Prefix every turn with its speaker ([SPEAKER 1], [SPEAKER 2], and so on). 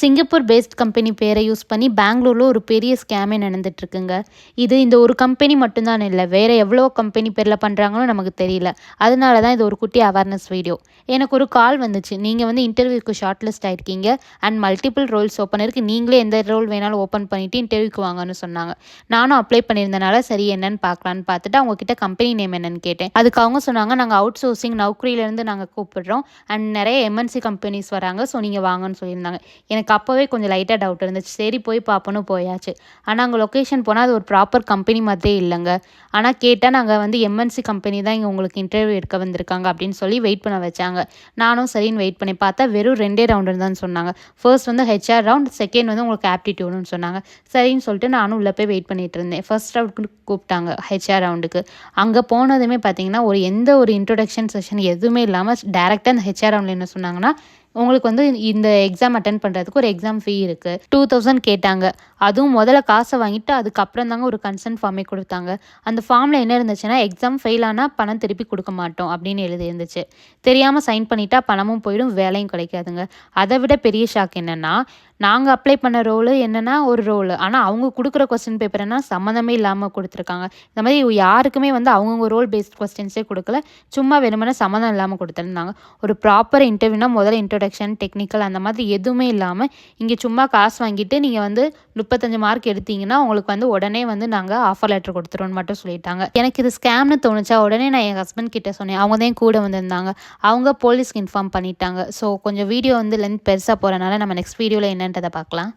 [SPEAKER 1] Singapore based company பேரை use பண்ணி பெங்களூரில் ஒரு பெரிய ஸ்கேமே நடந்துட்டுருக்குங்க. இந்த ஒரு கம்பெனி மட்டும்தான் இல்லை, வேறு எவ்வளோ கம்பெனி பேரில் பண்ணுறாங்களோ நமக்கு தெரியல. அதனால தான் இது ஒரு குட்டி அவேர்னஸ் வீடியோ. எனக்கு ஒரு கால் வந்துச்சு, நீங்கள் இன்டர்வியூக்கு ஷார்ட் லிஸ்ட் ஆகிருக்கீங்க அண்ட் மல்டிபிள் ரோல்ஸ் ஓப்பன் இருக்குது, நீங்களே எந்த ரோல் வேணாலும் ஓப்பன் பண்ணிவிட்டு இன்டர்வியூக்கு வாங்கன்னு சொன்னாங்க. நானும் அப்ளை பண்ணியிருந்தனால சரி என்னன்னு பார்க்கலான்னு பார்த்துட்டு அவங்கக்கிட்ட கம்பெனி நேம் என்னன்னு கேட்டேன். அதுக்கு அவங்க சொன்னாங்க, நாங்கள் அவுட் சோர்சிங் நௌக்கரியிலேருந்து நாங்கள் கூப்பிடுறோம் அண்ட் நிறைய எம்என்சி கம்பெனிஸ் வராங்க, ஸோ நீங்கள் வாங்கன்னு சொல்லியிருந்தாங்க. எனக்கு அப்போவே கொஞ்சம் லைட்டாக டவுட் இருந்துச்சு. சரி போய் பார்ப்போன்னு போயாச்சு. ஆனால் அங்கே லொக்கேஷன் போனால் அது ஒரு ப்ராப்பர் கம்பெனி மாதிரியே இல்லைங்க. ஆனால் கேட்டால் நாங்கள் எம்என்சி கம்பெனி தான் இங்கே உங்களுக்கு இன்டர்வியூ எடுக்க வந்திருக்காங்க அப்படின்னு சொல்லி வெயிட் பண்ண வச்சாங்க. நானும் சரின்னு வெயிட் பண்ணி பார்த்தா வெறும் 2 ரவுண்டுன்னு தான் சொன்னாங்க. ஃபர்ஸ்ட் ஹெச்ஆர் ரவுண்ட், செகண்ட் உங்களுக்கு ஆப்டிடியூடுன்னு சொன்னாங்க. சரின்னு சொல்லிட்டு நானும் உள்ளே போய் வெயிட் பண்ணிட்டு இருந்தேன். ஃபர்ஸ்ட் ரவுண்டுக்கு கூப்பிட்டாங்க, ஹெச்ஆர் ரவுண்டுக்கு. அங்கே போனதுமே பார்த்தீங்கன்னா எந்த ஒரு இன்ட்ரொடக்ஷன் செஷன் எதுவுமே இல்லாமல் டேரெக்டாக அந்த ஹெச்ஆர் ரவுண்டில் என்ன சொன்னாங்கன்னா, உங்களுக்கு இந்த எக்ஸாம் அட்டென்ட் பண்ணுறதுக்கு ஒரு எக்ஸாம் ஃபீ இருக்குது, 2000 கேட்டாங்க. அதுவும் முதல்ல காசை வாங்கிட்டு அதுக்கப்புறம் தாங்க ஒரு கன்சென்ட் ஃபார்மே கொடுத்தாங்க. அந்த ஃபார்மில் என்ன இருந்துச்சுன்னா, எக்ஸாம் ஃபெயில் ஆனால் பணம் திருப்பி கொடுக்க மாட்டோம் அப்படின்னு எழுதி இருந்துச்சு. தெரியாமல் சைன் பண்ணிட்டா பணமும் போயிடும், வேலையும் கிடைக்காதுங்க. அதை விட பெரிய ஷாக் என்னென்னா, நாங்கள் அப்ளை பண்ண ரோலு என்னென்னா ஒரு ரோலு, ஆனால் அவங்க கொடுக்குற கொஸ்டின் பேப்பர் என்ன சம்மந்தமே இல்லாமல் கொடுத்துருக்காங்க. இந்த மாதிரி யாருக்குமே அவங்கவுங்க ரோல் பேஸ்ட் கொஸ்டின்ஸே கொடுக்கல, சும்மா வெறுமனே சம்மந்தம் இல்லாமல் கொடுத்துருந்தாங்க. ஒரு ப்ராப்பர் இன்டர்வியூனா முதல்ல இன்ட்ரொடக்ஷன், டெக்னிக்கல் அந்த மாதிரி எதுவுமே இல்லாமல் இங்கே சும்மா காசு வாங்கிட்டு நீங்கள் 35 மார்க் எடுத்தீங்கன்னா உங்களுக்கு உடனே நாங்கள் ஆஃபர் லெட்டர் கொடுத்துருவோன்னு மட்டும் சொல்லிட்டாங்க. எனக்கு இது ஸ்கேம்னு தோணுச்சா, உடனே நான் என் ஹஸ்பண்ட் கிட்ட சொன்னேன். அவங்க தான் கூட வந்திருந்தாங்க. அவங்க போலீஸ்க்கு இன்ஃபார்ம் பண்ணிட்டாங்க. ஸோ கொஞ்சம் வீடியோ லென்த் பெருசாக போகிறனால நம்ம நெக்ஸ்ட் வீடியோவில் என்னன்றதை பார்க்கலாம்.